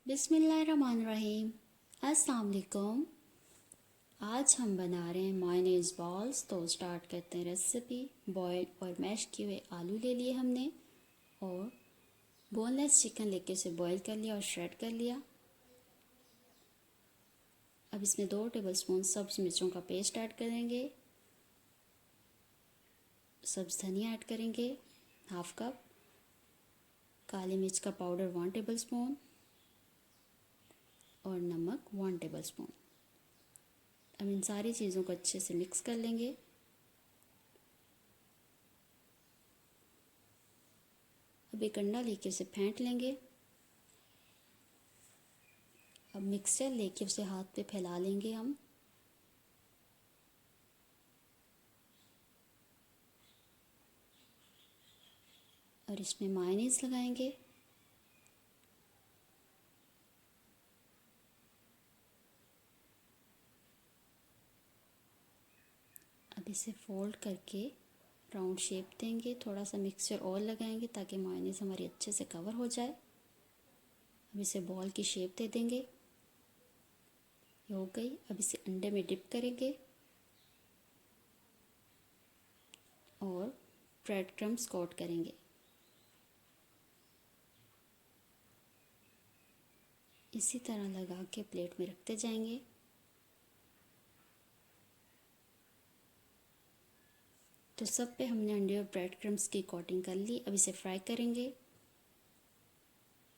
बिस्मिल्लाहिर्रहमानिर्रहीम। अस्सलाम वालेकुम। आज हम बना रहे हैं मायोनेज़ बॉल्स। तो स्टार्ट करते हैं रेसिपी। बॉयल और मैश किए हुए आलू ले लिए हमने और बोनलेस चिकन लेके उसे बॉयल कर लिया और श्रेड कर लिया। अब इसमें 2 टेबलस्पून सब्ज़ मिर्चों का पेस्ट ऐड करेंगे। सब्ज़ धनिया ऐड करेंगे 1/2 कप। काली मिर्च का पाउडर 1 टेबलस्पून और नमक 1 टेबलस्पून। अब इन सारी चीज़ों को अच्छे से मिक्स कर लेंगे। अब एक अंडा लेके उसे फेंट लेंगे। अब मिक्सचर लेके उसे हाथ पे फैला लेंगे हम। और इसमें मायोनीज लगाएंगे। अब इसे फोल्ड करके राउंड शेप देंगे। थोड़ा सा मिक्सचर और लगाएंगे ताकि मायोनीज हमारी अच्छे से कवर हो जाए। अब इसे बॉल की शेप दे देंगे। ये हो गई। अब इसे अंडे में डिप करेंगे और ब्रेड क्रम्स कोट करेंगे। इसी तरह लगा के प्लेट में रखते जाएंगे। तो सब पे हमने अंडे और ब्रेड क्रम्स की कोटिंग कर ली। अब इसे फ्राई करेंगे।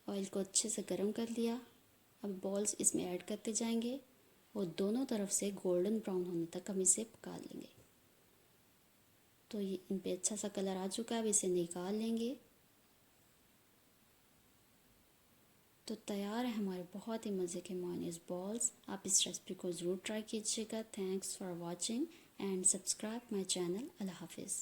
ऑयल को अच्छे से गर्म कर लिया। अब बॉल्स इसमें ऐड करते जाएंगे और दोनों तरफ से गोल्डन ब्राउन होने तक हम इसे पका लेंगे। तो ये इन पे अच्छा सा कलर आ चुका है। अब इसे निकाल लेंगे। तो तैयार है हमारे बहुत ही मज़े के मायोनीज़ बॉल्स। आप इस रेसिपी को ज़रूर ट्राई कीजिएगा। Thanks for watching and subscribe my channel. अल्लाह हाफिज़।